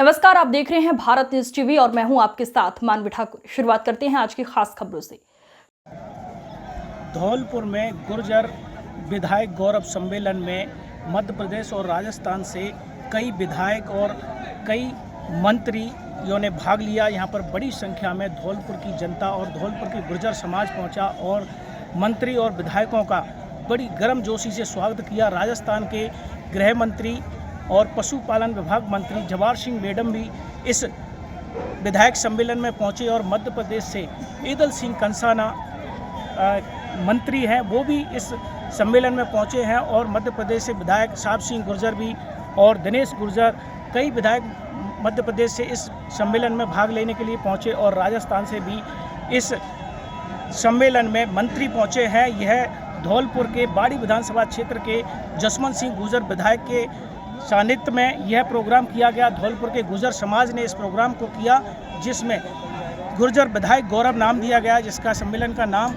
नमस्कार, आप देख रहे हैं भारत न्यूज टीवी और मैं हूं आपके साथ मानवी ठाकुर। शुरुआत करते हैं आज की खास खबरों से। धौलपुर में गुर्जर विधायक गौरव सम्मेलन में मध्य प्रदेश और राजस्थान से कई विधायक और कई मंत्रियों ने भाग लिया। यहां पर बड़ी संख्या में धौलपुर की जनता और धौलपुर की गुर्जर समाज पहुंचा और मंत्री और विधायकों का बड़ी गर्मजोशी से स्वागत किया। राजस्थान के गृह मंत्री और पशुपालन विभाग मंत्री जवाहर सिंह मैडम भी इस विधायक सम्मेलन में पहुंचे और मध्य प्रदेश से ईदल सिंह कंसाना मंत्री हैं, वो भी इस सम्मेलन में पहुंचे हैं और मध्य प्रदेश से विधायक साहब सिंह गुर्जर भी और दिनेश गुर्जर, कई विधायक मध्य प्रदेश से इस सम्मेलन में भाग लेने के लिए पहुंचे और राजस्थान से भी इस सम्मेलन में मंत्री पहुंचे हैं। यह धौलपुर के बाड़ी विधानसभा क्षेत्र के जसवंत सिंह गुर्जर विधायक के सानिध्य में यह प्रोग्राम किया गया। धौलपुर के गुर्जर समाज ने इस प्रोग्राम को किया, जिसमें गुर्जर विधायक गौरव नाम दिया गया, जिसका सम्मेलन का नाम।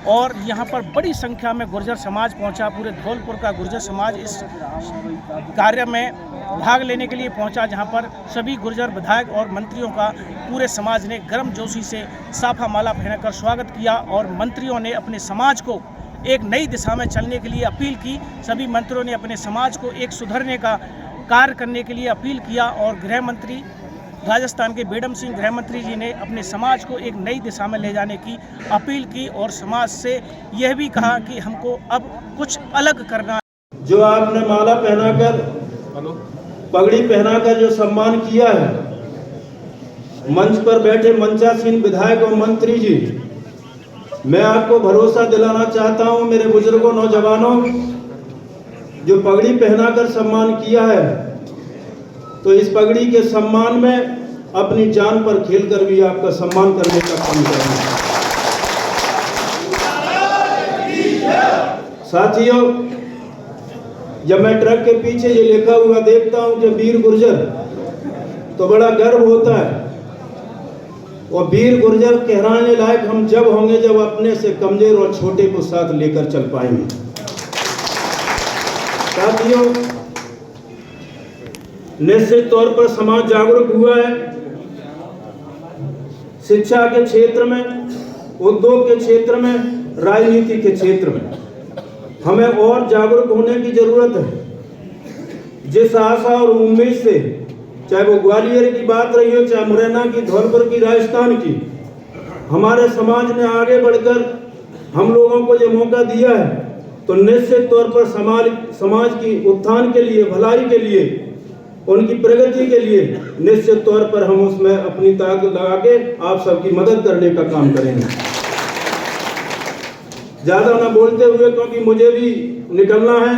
और यहाँ पर बड़ी संख्या में गुर्जर समाज पहुँचा। पूरे धौलपुर का गुर्जर समाज इस कार्य में भाग लेने के लिए पहुँचा, जहाँ पर सभी गुर्जर विधायक और मंत्रियों का पूरे समाज ने गर्मजोशी से साफा माला पहनकर स्वागत किया और मंत्रियों ने अपने समाज को एक नई दिशा में चलने के लिए अपील की। सभी मंत्रियों ने अपने समाज को एक सुधरने का कार्य करने के लिए अपील किया और गृह मंत्री राजस्थान के बेडम सिंह गृह मंत्री जी ने अपने समाज को एक नई दिशा में ले जाने की अपील की और समाज से यह भी कहा कि हमको अब कुछ अलग करना है। जो आपने माला पहनाकर, पगड़ी पहनाकर जो सम्मान किया है, मंच पर बैठे मंचासीन विधायक और मंत्री जी, मैं आपको भरोसा दिलाना चाहता हूं, मेरे बुजुर्गों, नौजवानों, जो पगड़ी पहनाकर सम्मान किया है, तो इस पगड़ी के सम्मान में अपनी जान पर खेलकर भी आपका सम्मान करने का काम करेंगे। साथियों, जब मैं ट्रक के पीछे ये लिखा हुआ देखता हूं कि वीर गुर्जर, तो बड़ा गर्व होता है। और वीर गुर्जर कहलाने लायक हम जब होंगे जब अपने से कमजोर और छोटे को साथ लेकर चल पाएंगे। साथियों, निश्चित तौर पर समाज जागरूक हुआ है। शिक्षा के क्षेत्र में, उद्योग के क्षेत्र में, राजनीति के क्षेत्र में हमें और जागरूक होने की जरूरत है। जिस आशा और उम्मीद से, चाहे वो ग्वालियर की बात रही हो, चाहे मुरैना की, धौलपुर की, राजस्थान की, हमारे समाज ने आगे बढ़कर हम लोगों को जो मौका दिया है, तो निश्चित तौर पर समाज की उत्थान के लिए, भलाई के लिए, उनकी प्रगति के लिए निश्चित तौर पर हम उसमें अपनी ताकत लगा के आप सबकी मदद करने का काम करेंगे। ज्यादा न बोलते हुए, क्योंकि मुझे भी निकलना है।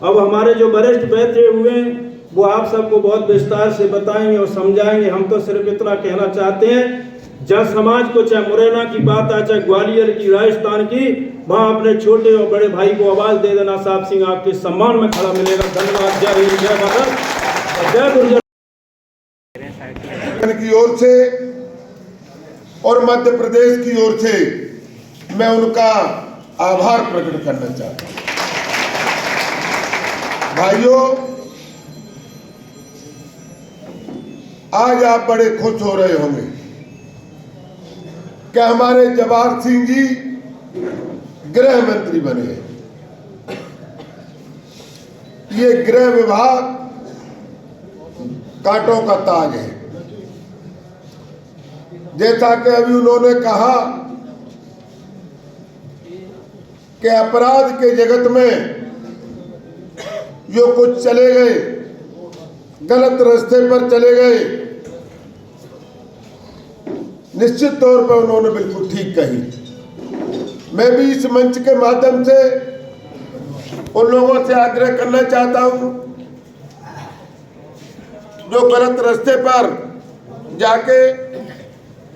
अब हमारे जो वरिष्ठ बैठे हुए हैं वो आप सबको बहुत विस्तार से बताएंगे और समझाएंगे। हम तो सिर्फ इतना कहना चाहते हैं, जब समाज को, चाहे मुरैना की बात आए, चाहे ग्वालियर की, राजस्थान की, वहां अपने छोटे और बड़े भाई को आवाज दे देना। साहब सिंह आपके सम्मान में खड़ा मिलेगा। धन्यवाद। जय हिंद, जय भारत, जय गुर्जर की ओर से और मध्य प्रदेश की ओर से मैं उनका आभार प्रकट करना चाहता हूं। भाइयों, आज आप बड़े खुश हो रहे होंगे कि हमारे जवाहर सिंह जी गृह मंत्री बने हैं। ये गृह विभाग कांटों का ताज है। जैसा कि अभी उन्होंने कहा कि अपराध के जगत में जो कुछ चले गए, गलत रास्ते पर चले गए, निश्चित तौर पर उन्होंने बिल्कुल ठीक कही। मैं भी इस मंच के माध्यम से उन लोगों से आग्रह करना चाहता हूं जो गलत रास्ते पर जाके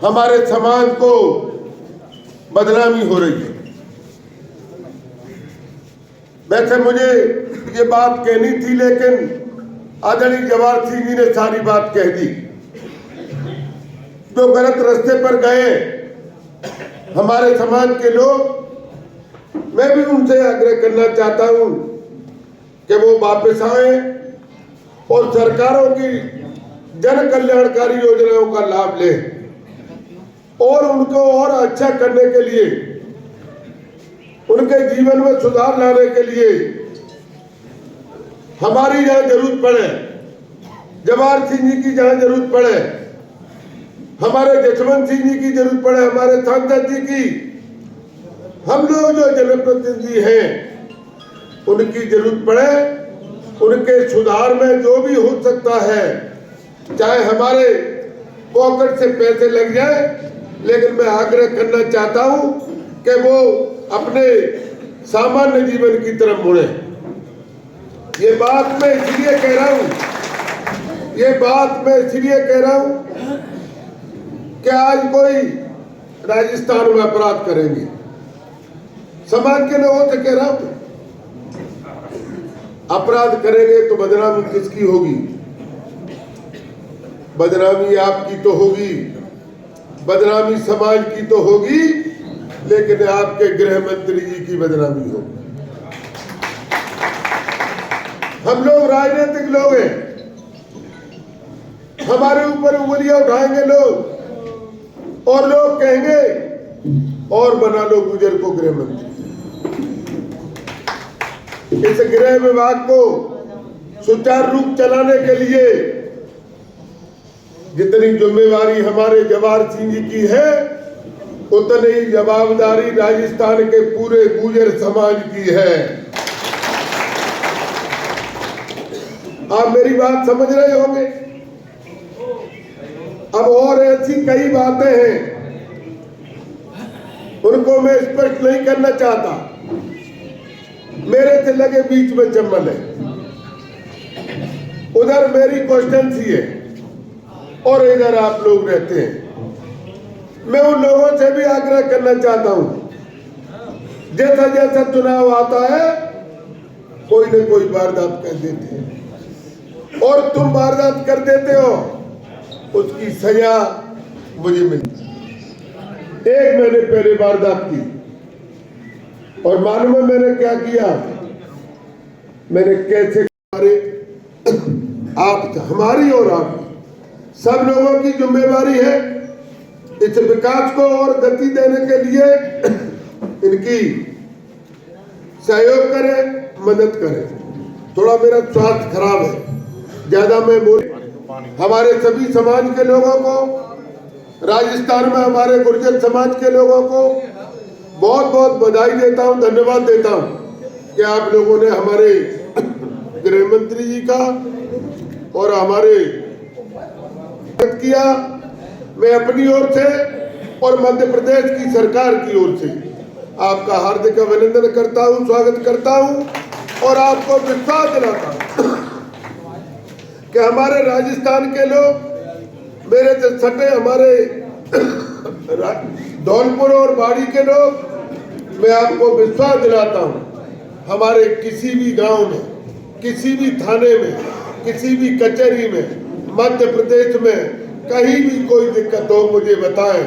हमारे समाज को बदनामी हो रही है। वैसे मुझे ये बात कहनी थी, लेकिन आदरणीय जवाहर सिंह जी ने सारी बात कह दी। जो गलत रास्ते पर गए हमारे समाज के लोग, मैं भी उनसे आग्रह करना चाहता हूं कि वो वापस आए और सरकारों की जन कल्याणकारी योजनाओं का लाभ लें और उनको और अच्छा करने के लिए, उनके जीवन में सुधार लाने के लिए हमारी जहां जरूरत पड़े, जवाहर सिंह जी की जहां जरूरत पड़े, हमारे जसवंत सिंह जी की जरूरत पड़े, हमारे सांसद जी की, हम लोग जो जनप्रतिनिधि हैं उनकी जरूरत पड़े, उनके सुधार में जो भी हो सकता है, चाहे हमारे पॉकेट से पैसे लग जाए, लेकिन मैं आग्रह करना चाहता हूं कि वो अपने सामान्य जीवन की तरफ मुड़े। ये बात मैं इसलिए कह रहा हूं, कि आज कोई राजस्थान में अपराध करेंगे, समाज के लोगों से कह रहा हूं, अपराध करेंगे तो बदनामी किसकी होगी? बदनामी आपकी तो होगी, बदनामी समाज की तो होगी, लेकिन आपके गृह मंत्री जी की बदनामी होगी। हम लोग राजनीतिक लोग हैं, हमारे ऊपर उंगलियां उठाएंगे लोग और लोग कहेंगे और बना लो गुजर को गृह मंत्री। इस गृह विभाग को सुचारू रूप चलाने के लिए जितनी जिम्मेवारी हमारे जवाहर सिंह जी की है, उतनी ही जवाबदारी राजस्थान के पूरे गुर्जर समाज की है। आप मेरी बात समझ रहे होंगे। अब और ऐसी कई बातें हैं, उनको मैं स्पष्ट नहीं करना चाहता, मेरे से लगे बीच में चम्बल है, उधर मेरी कॉन्स्टिट्यूएंसी है और इधर आप लोग रहते हैं। मैं उन लोगों से भी आग्रह करना चाहता हूं, जैसा जैसा चुनाव आता है कोई न कोई वारदात कर देते हैं और तुम वारदात कर देते हो, उसकी सजा मुझे मिली। एक महीने पहले वारदात की और मालूम है मैंने क्या किया, मैंने कैसे, आप हमारी और आपकी सब लोगों की जिम्मेवारी है इस विकास को और गति देने के लिए इनकी सहयोग करें, मदद करें। थोड़ा मेरा स्वास्थ्य खराब है, ज्यादा मैं बोल, हमारे सभी समाज के लोगों को, राजस्थान में हमारे गुर्जर समाज के लोगों को बहुत बहुत बधाई देता हूं, धन्यवाद देता हूं कि आप लोगों ने हमारे गृह मंत्री जी का और हमारे किया। मैं अपनी ओर से और मध्य प्रदेश की सरकार की ओर से आपका हार्दिक अभिनंदन करता हूं, स्वागत करता हूं और आपको विश्वास दिलाता हूं कि हमारे राजस्थान के लोग, मेरे से सटे हमारे धौलपुर और बाड़ी के लोग, मैं आपको विश्वास दिलाता हूं, हमारे किसी भी गांव में, किसी भी थाने में, किसी भी कचहरी में, मध्य प्रदेश में कहीं भी कोई दिक्कत हो मुझे बताएं,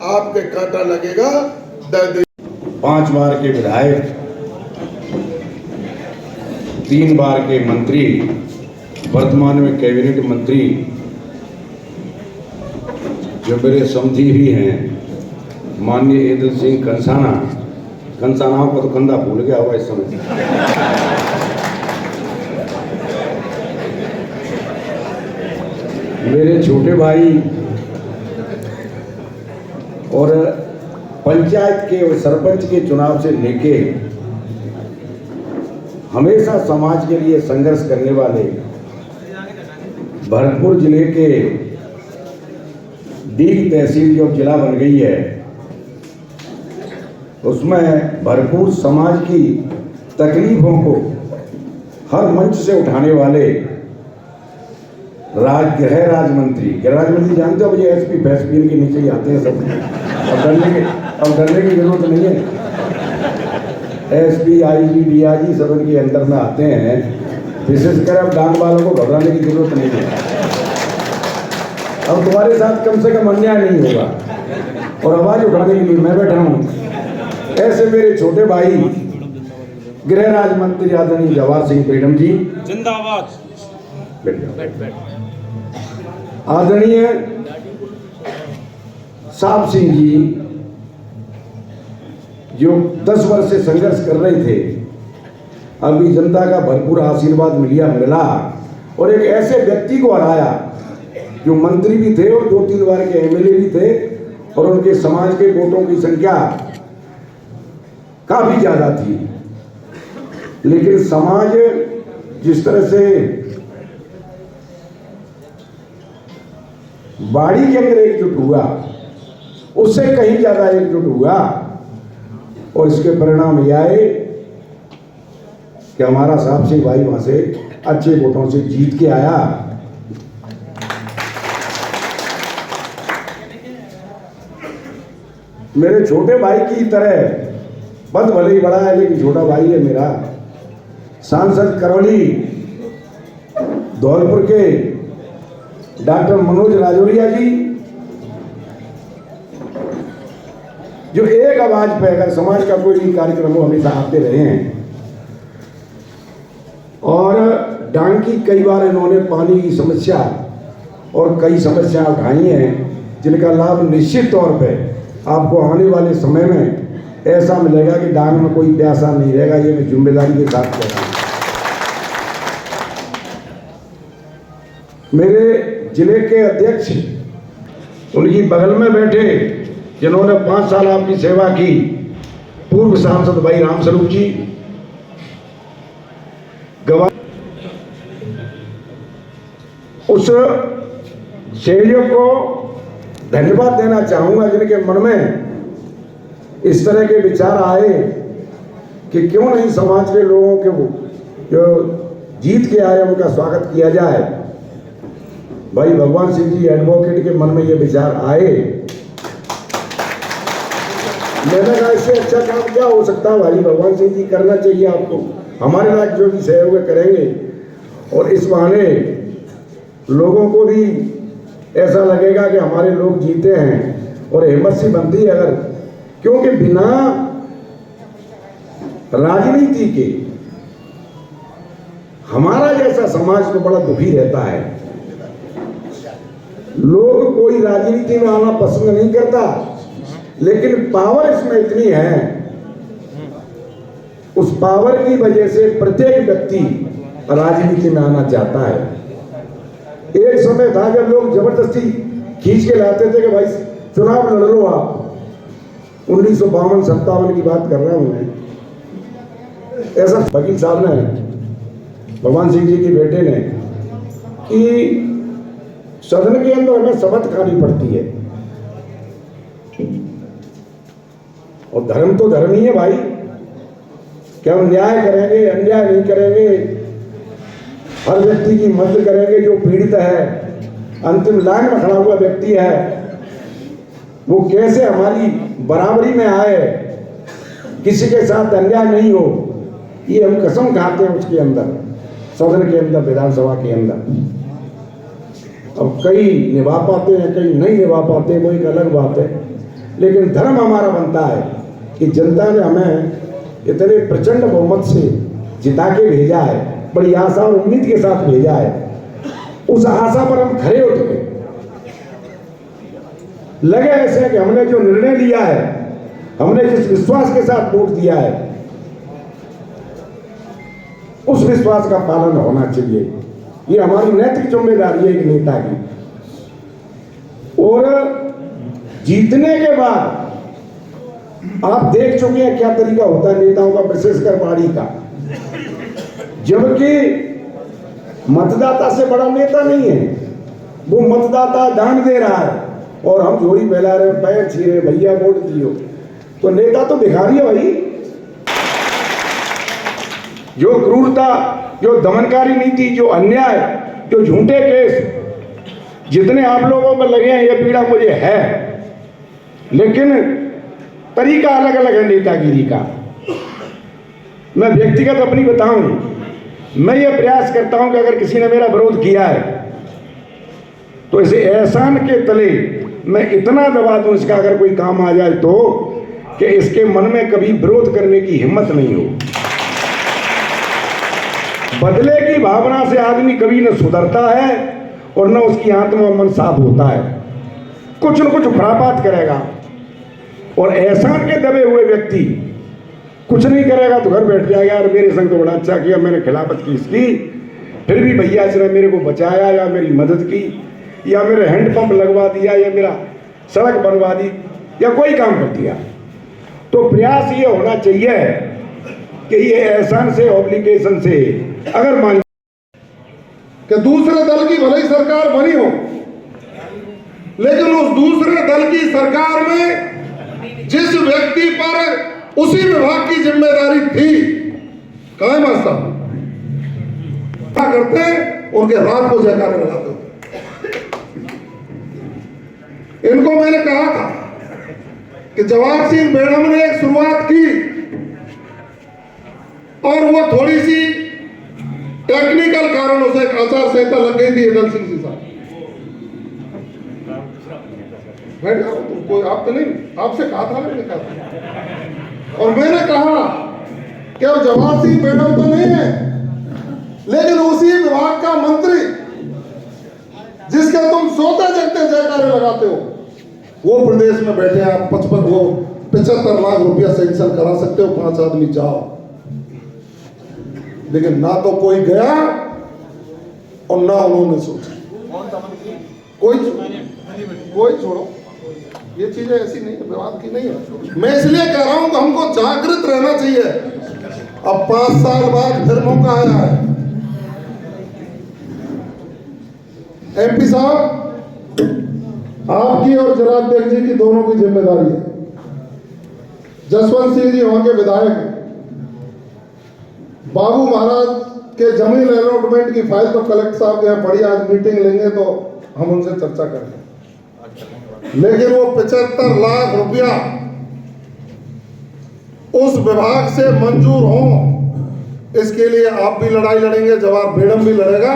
आपके कांटा लगेगा। 5 बार के विधायक, 3 बार के मंत्री, वर्तमान में कैबिनेट मंत्री जो मेरे समधी भी हैं, माननीय ईदल सिंह कंसाना को तो कंधा भूल गया हुआ इस समय। मेरे छोटे भाई और पंचायत के और सरपंच के चुनाव से लेके हमेशा समाज के लिए संघर्ष करने वाले भरतपुर जिले के दीघ तहसील जो जिला बन गई है, उसमें भरपूर समाज की तकलीफों को हर मंच से उठाने वाले गृह राज्य मंत्री जानते हो, मुझे एसपी फैसपी इनके नीचे ही आते हैं सब। अब डरने की जरूरत नहीं है। एसपी, आईजी, डीआईजी सब इनके अंदर में आते हैं। विशेषकर अब डांग वालों को घबराने की जरूरत नहीं है। अब तुम्हारे साथ कम से कम अन्याय नहीं होगा और आवाज उठाने के लिए मैं बैठा हूँ। ऐसे मेरे छोटे भाई गृह राज्य मंत्री आदरणीय जवाहर सिंह पेडम जी जिंदाबाद। आदरणीय साहब सिंह जी जो 10 वर्ष से संघर्ष कर रहे थे, अभी जनता का भरपूर आशीर्वाद मिला और एक ऐसे व्यक्ति को हराया जो मंत्री भी थे और 2-3 बार के एमएलए भी थे और उनके समाज के वोटों की संख्या काफी ज्यादा थी, लेकिन समाज जिस तरह से बाड़ी के अंदर एकजुट हुआ उससे कहीं ज्यादा एकजुट हुआ और इसके परिणाम यह आए कि हमारा साहब सिंह भाई वहां से अच्छे वोटों से जीत के आया। मेरे छोटे भाई की तरह पद भले ही बड़ा है लेकिन छोटा भाई है मेरा। सांसद करौली धौलपुर के डॉक्टर मनोज राजौरिया जी जो एक आवाज पे अगर समाज का कोई भी कार्यक्रम हो हमेशा आते रहे हैं और डांग की कई बार इन्होंने पानी की समस्या और कई समस्या उठाई हैं जिनका लाभ निश्चित तौर पे आपको आने वाले समय में ऐसा मिलेगा कि डांग में कोई प्यासा नहीं रहेगा। ये मैं जिम्मेदारी के साथ कह रहा हूँ। मेरे जिले के अध्यक्ष उनकी बगल में बैठे जिन्होंने 5 साल आपकी सेवा की, पूर्व सांसद भाई रामस्वरूप जी गवाह, उस सहयोग को धन्यवाद देना चाहूंगा जिनके मन में इस तरह के विचार आए कि क्यों नहीं समाज के लोगों के जो जीत के आए उनका स्वागत किया जाए। भाई भगवान सिंह जी एडवोकेट के मन में ये विचार आए। मैंने कहा इससे अच्छा काम क्या हो सकता है भाई, भगवान सिंह जी करना चाहिए आपको, हमारे लायक जो भी सहयोग करेंगे और इस बहाने लोगों को भी ऐसा लगेगा कि हमारे लोग जीते हैं और हिम्मत सी बनती है। अगर क्योंकि बिना राजनीति के हमारा जैसा समाज तो बड़ा दुखी रहता है। लोग कोई राजनीति में आना पसंद नहीं करता, लेकिन पावर इसमें इतनी है, उस पावर की वजह से प्रत्येक व्यक्ति राजनीति में आना चाहता है। एक समय था जब लोग जबरदस्ती खींच के लाते थे कि भाई चुनाव लड़ लो आप। 1952-57 की बात कर रहा हूं मैं। ऐसा वकील साहब ने, भगवान सिंह जी के बेटे ने, कि सदन के अंदर हमें शपथ खानी पड़ती है और धर्म तो धर्म ही है भाई, क्या हम न्याय करेंगे, अन्याय नहीं करेंगे, हर व्यक्ति की मदद करेंगे। जो पीड़ित है, अंतिम लाइन में खड़ा हुआ व्यक्ति है, वो कैसे हमारी बराबरी में आए, किसी के साथ अन्याय नहीं हो, ये हम कसम खाते हैं उसके अंदर, सदन के अंदर, विधानसभा के अंदर। अब कई निभा पाते हैं, कई नहीं निभा पाते, वो एक अलग बात है, लेकिन धर्म हमारा बनता है कि जनता ने हमें इतने प्रचंड बहुमत से जिता के भेजा है, बड़ी आशा और उम्मीद के साथ भेजा है। उस आशा पर हम खरे उतरे, लगे ऐसे कि हमने जो निर्णय लिया है, हमने जिस विश्वास के साथ वोट दिया है, उस विश्वास का पालन होना चाहिए। ये हमारी नैतिक जिम्मेदारी है एक नेता की। और जीतने के बाद आप देख चुके हैं क्या तरीका होता है नेताओं का, विशेषकर बाड़ी का। जबकि मतदाता से बड़ा नेता नहीं है, वो मतदाता दान दे रहा है और हम झोली फैला रहे, पैर छी रहे, भैया वोट दियो, तो नेता तो भिखारी है भाई। जो क्रूरता, जो दमनकारी नीति, जो अन्याय, जो झूठे केस जितने आप लोगों में लगे हैं, ये पीड़ा मुझे है, लेकिन तरीका अलग अलग है नेतागिरी का। मैं व्यक्तिगत अपनी बताऊं, मैं ये प्रयास करता हूं कि अगर किसी ने मेरा विरोध किया है तो इसे एहसान के तले मैं इतना दबा दूं इसका अगर कोई काम आ जाए तो, कि इसके मन में कभी विरोध करने की हिम्मत नहीं हो। बदले की भावना से आदमी कभी न सुधरता है और न उसकी आत्मा मन साफ होता है, कुछ न कुछ खुरापात करेगा। और एहसान के दबे हुए व्यक्ति कुछ नहीं करेगा तो घर बैठ जाएगा, यार मेरे संग तो बड़ा अच्छा किया, मैंने खिलाफत की इसकी, फिर भी भैया इसने मेरे को बचाया या मेरी मदद की या मेरे हैंडपंप लगवा दिया या मेरा सड़क बनवा दी या कोई काम कर दिया। तो प्रयास ये होना चाहिए कि ये एहसान से, ऑब्लिगेशन से अगर मान कि दूसरे दल की भले ही सरकार बनी हो, लेकिन उस दूसरे दल की सरकार में जिस व्यक्ति पर उसी विभाग की जिम्मेदारी थी, कायम साहब क्या करते, उनके रात को जयकारे लगाते होते। इनको मैंने कहा था कि जवाहर सिंह बेगम ने एक शुरुआत की और वो थोड़ी सी टेक्निकल कारणों से आचार संहिता लग गई थी। दल सिंह जी साहब बैठ जाओ, कोई आप तो नहीं, आपसे कहा था, मैंने कहा था। और मैंने कहा कि अब जवाहर सिंह बेगम तो नहीं है, लेकिन उसी विभाग का मंत्री जिसके तुम सोते जगते जयकारे लगाते हो, वो प्रदेश में बैठे हैं। आप 75 लाख रुपया सैंक्शन करा सकते हो, 5 आदमी जाओ, लेकिन ना तो कोई गया और ना उन्होंने सोचा। कोई छोड़ो, ये चीजें ऐसी नहीं, विवाद की नहीं है। मैं इसलिए कह रहा हूं कि हमको जागृत रहना चाहिए। अब 5 साल बाद फिर मौका आया है। एमपी साहब, आपकी और जनाध्यक्ष जी की दोनों की जिम्मेदारी है। जसवंत सिंह जी वहां के विधायक हैं। बाबू महाराज के जमीन अलॉटमेंट की फाइल तो कलेक्टर साहब के यहाँ पड़ी, आज मीटिंग लेंगे तो हम उनसे चर्चा करेंगे। लेकिन वो 75 लाख रुपया उस विभाग से मंजूर हो, इसके लिए आप भी लड़ाई लड़ेंगे, जवाहर बेगम भी लड़ेगा,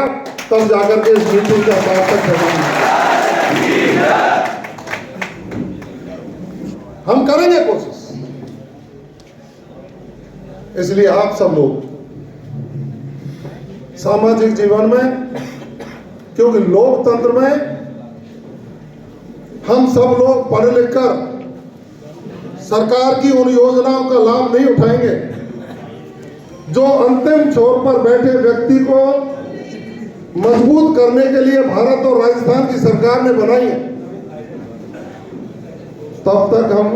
तब जाकर के इस मीटिंग का सार्थक होगा। हम करेंगे कोशिश। इसलिए आप सब लोग सामाजिक जीवन में, क्योंकि लोकतंत्र में हम सब लोग पढ़ लिख कर सरकार की उन योजनाओं का लाभ नहीं उठाएंगे जो अंतिम छोर पर बैठे व्यक्ति को मजबूत करने के लिए भारत और राजस्थान की सरकार ने बनाई है। तब तक हम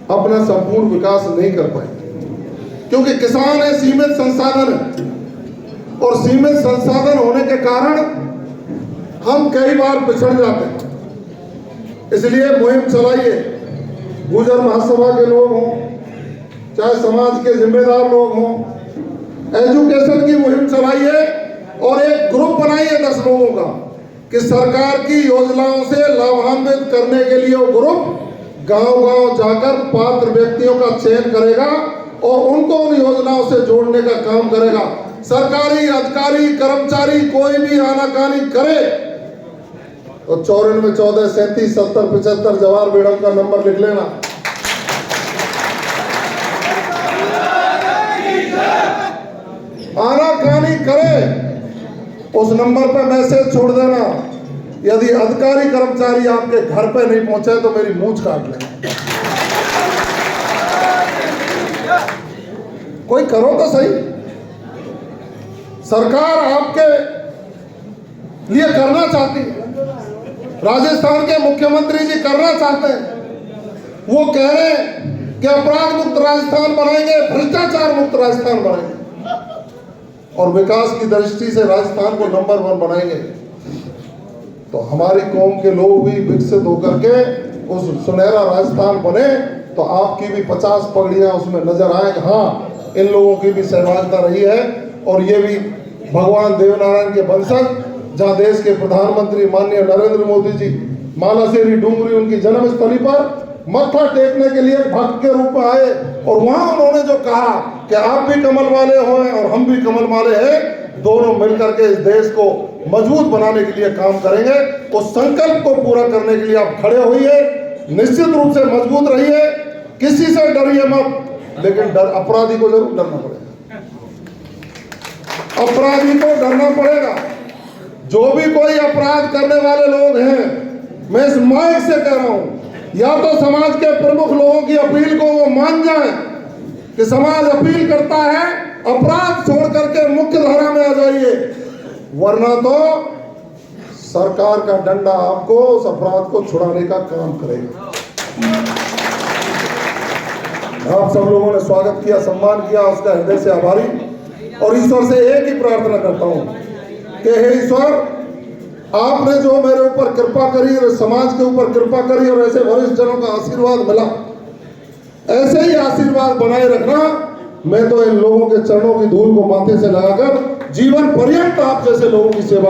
अपना संपूर्ण विकास नहीं कर पाएंगे, क्योंकि किसान है, सीमित संसाधन है, और सीमित संसाधन होने के कारण हम कई बार पिछड़ जाते हैं। इसलिए मुहिम चलाइए, गुर्जर महासभा के लोग हों, चाहे समाज के जिम्मेदार लोग हों, एजुकेशन की मुहिम चलाइए और एक ग्रुप बनाइए 10 लोगों का कि सरकार की योजनाओं से लाभान्वित करने के लिए वो ग्रुप गांव-गांव जाकर पात्र व्यक्तियों का चयन करेगा और उनको उन योजनाओं से जोड़ने का काम करेगा। सरकारी अधिकारी कर्मचारी कोई भी आनाकानी करे तो 94 14 37 70 75 जवाहर बेगम का नंबर लिख लेना। आनाकानी करे उस नंबर पे मैसेज छोड़ देना। यदि अधिकारी कर्मचारी आपके घर पे नहीं पहुंचे तो मेरी मूंछ काट लेना। कोई करो तो सही, सरकार आपके लिए करना चाहती है। राजस्थान के मुख्यमंत्री जी करना चाहते हैं। वो कह रहे हैं कि अपराध मुक्त राजस्थान बनाएंगे, भ्रष्टाचार मुक्त राजस्थान बनाएंगे और विकास की दृष्टि से राजस्थान को नंबर 1 बनाएंगे। तो हमारी कौम के लोग भी विकसित होकर के उस सुनहरा राजस्थान बने तो आपकी भी 50 पगड़ियां उसमें नजर आए। हाँ, इन लोगों की भी सहभागिता रही है और ये भी भगवान देवनारायण के वंशज, जहाँ देश के प्रधानमंत्री माननीय नरेंद्र मोदी जी मालाशेरी डूंगरी उनकी जन्मस्थली पर मत्था टेकने के लिए भक्त के रूप में आए और वहां उन्होंने जो कहा कि आप भी कमल वाले हो और हम भी कमल वाले हैं, दोनों मिलकर के इस देश को मजबूत बनाने के लिए काम करेंगे। उस संकल्प को पूरा करने के लिए आप खड़े होइए, निश्चित रूप से मजबूत रहिए, किसी से डरिए मत, लेकिन अपराधी को जरूर डरना पड़ेगा। अपराधी को डरना पड़ेगा। जो भी कोई अपराध करने वाले लोग हैं, मैं इस माइक से कह रहा हूं, या तो समाज के प्रमुख लोगों की अपील को वो मान जाएं कि समाज अपील करता है, अपराध छोड़ करके मुख्य धारा में आ जाइए, वरना तो सरकार का डंडा आपको उस अपराध को छुड़ाने का काम करेगा। आप सब लोगों ने स्वागत किया, सम्मान किया, उसका हृदय से आभारी, और ईश्वर से एक ही प्रार्थना करता हूं कि हे ईश्वर, आपने जो मेरे ऊपर कृपा करी और समाज के ऊपर कृपा करी और ऐसे वरिष्ठ जनों का आशीर्वाद मिला, ऐसे ही आशीर्वाद बनाए रखना। मैं तो इन लोगों के चरणों की धूल को माथे से लगाकर जीवन पर्यंत आप जैसे लोगों की सेवा